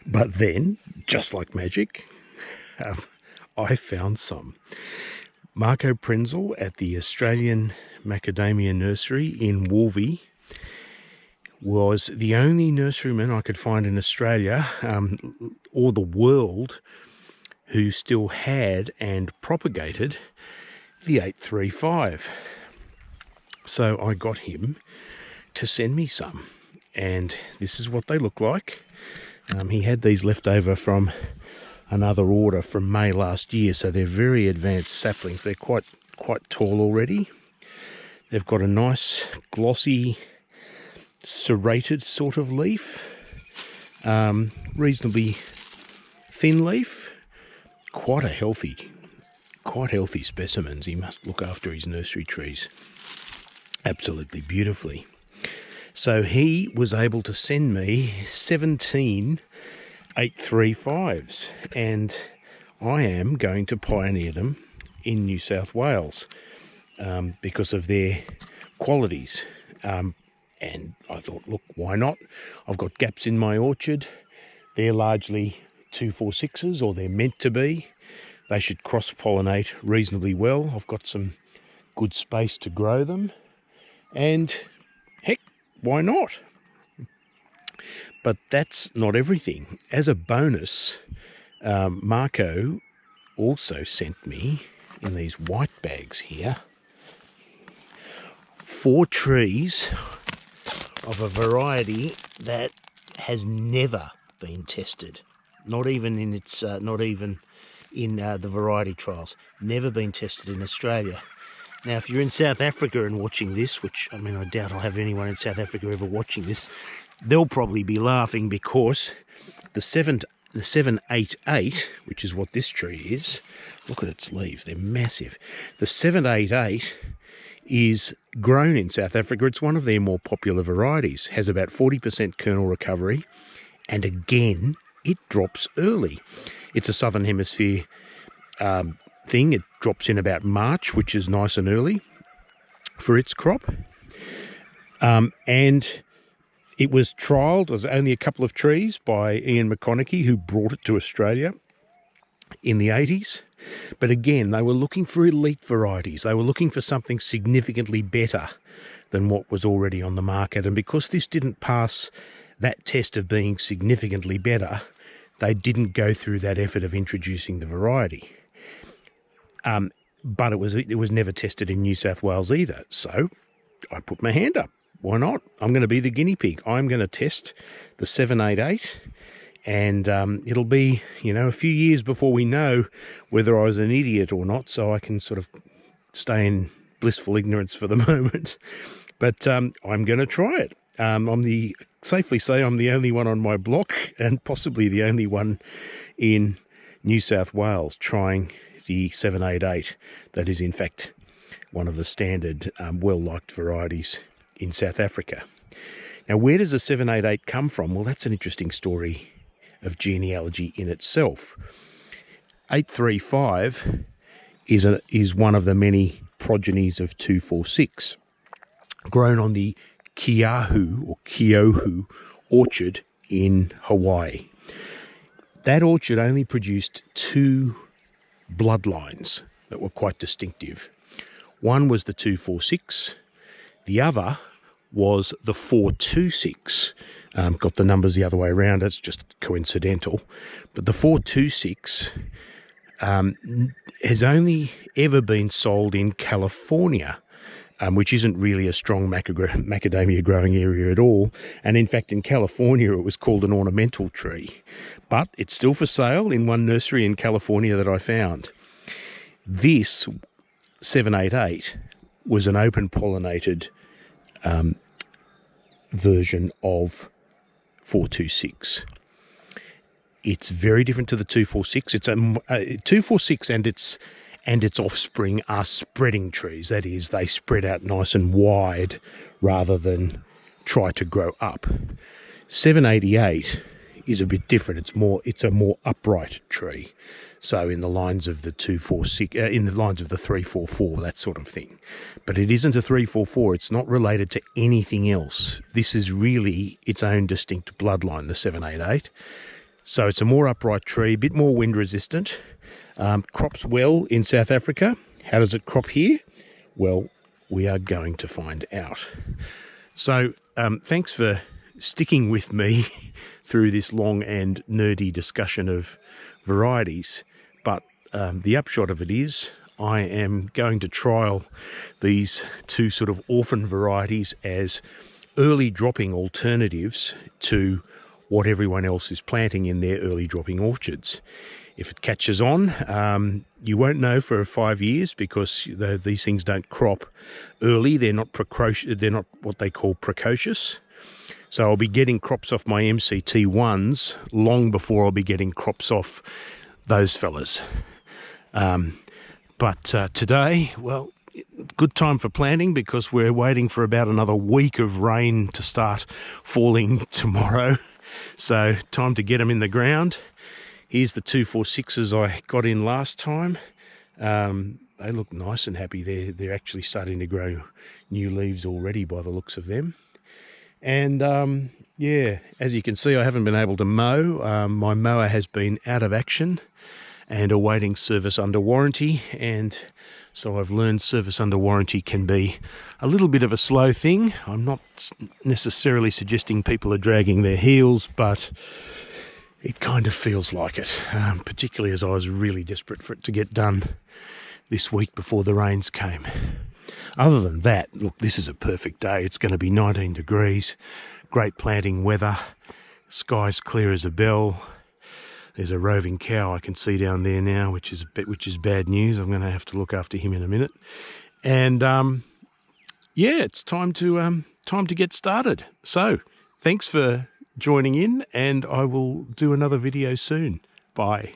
But then, just like magic, I found some. Marco Prenzel at the Australian Macadamia Nursery in Wolvie was the only nurseryman I could find in Australia or the world who still had and propagated the 835. So I got him to send me some, and this is what they look like. He had these left over from another order from May last year, so they're very advanced saplings. They're quite tall already. They've got a nice glossy serrated sort of leaf, reasonably thin leaf, quite healthy specimens. He must look after his nursery trees absolutely beautifully. So he was able to send me 17 835s, and I am going to pioneer them in New South Wales because of their qualities. And I thought, look, why not? I've got gaps in my orchard. They're largely 246s, or they're meant to be. They should cross-pollinate reasonably well. I've got some good space to grow them. And heck, why not? But that's not everything. As a bonus, Marco also sent me, in these white bags here, 4 trees of a variety that has never been tested, not even in the variety trials, never been tested in Australia. Now, if you're in South Africa and watching this, which, I mean, I doubt I'll have anyone in South Africa ever watching this, they'll probably be laughing, because the 788, which is what this tree is, look at its leaves, they're massive. The 788 is grown in South Africa. It's one of their more popular varieties, has about 40% kernel recovery, and again, it drops early. It's a Southern Hemisphere thing. It drops in about March, which is nice and early for its crop. And it was trialled, there's only a couple of trees, by Ian McConaughey, who brought it to Australia in the 80s. But again, they were looking for elite varieties. They were looking for something significantly better than what was already on the market. And because this didn't pass that test of being significantly better, they didn't go through that effort of introducing the variety. But it was never tested in New South Wales either. So I put my hand up. Why not? I'm going to be the guinea pig. I'm going to test the 788. And it'll be, a few years before we know whether I was an idiot or not, so I can sort of stay in blissful ignorance for the moment. But I'm going to try it. Safely say I'm the only one on my block, and possibly the only one in New South Wales trying the 788. That is, in fact, one of the standard well-liked varieties in South Africa. Now, where does the 788 come from? Well, that's an interesting story of genealogy in itself. 835 is one of the many progenies of 246, grown on the Keohu orchard in Hawaii. That orchard only produced 2 bloodlines that were quite distinctive. One was the 246, the other was the 426. Got the numbers the other way around, it's just coincidental. But the 426 has only ever been sold in California, which isn't really a strong macadamia growing area at all. And in fact, in California, it was called an ornamental tree. But it's still for sale in one nursery in California that I found. This 788 was an open-pollinated version of 426. It's very different to the 246. It's a 246 and its offspring are spreading trees. That is, they spread out nice and wide rather than try to grow up. 788 is a bit different. It's a more upright tree. So in the lines of the 246, in the lines of the 344, that sort of thing. But it isn't a 344. It's not related to anything else. This is really its own distinct bloodline, the 788. So it's a more upright tree, a bit more wind resistant. Crops well in South Africa. How does it crop here? Well, we are going to find out. So thanks for sticking with me through this long and nerdy discussion of varieties. But the upshot of it is I am going to trial these two sort of orphan varieties as early dropping alternatives to what everyone else is planting in their early dropping orchards. If it catches on, you won't know for 5 years because these things don't crop early. They're not precocious. They're not what they call precocious. So I'll be getting crops off my MCT1s long before I'll be getting crops off those fellas. But today, well, good time for planting because we're waiting for about another week of rain to start falling tomorrow. So time to get them in the ground. Here's the 246s I got in last time. They look nice and happy. They're actually starting to grow new leaves already by the looks of them. And yeah, as you can see, I haven't been able to mow. My mower has been out of action and awaiting service under warranty. And so I've learned service under warranty can be a little bit of a slow thing. I'm not necessarily suggesting people are dragging their heels, but it kind of feels like it, particularly as I was really desperate for it to get done this week before the rains came. Other than that, look, this is a perfect day. It's going to be 19 degrees, great planting weather, sky's clear as a bell. There's a roving cow I can see down there now, which is bad news. I'm going to have to look after him in a minute. And yeah, it's time to get started. So thanks for joining in, and I will do another video soon. Bye.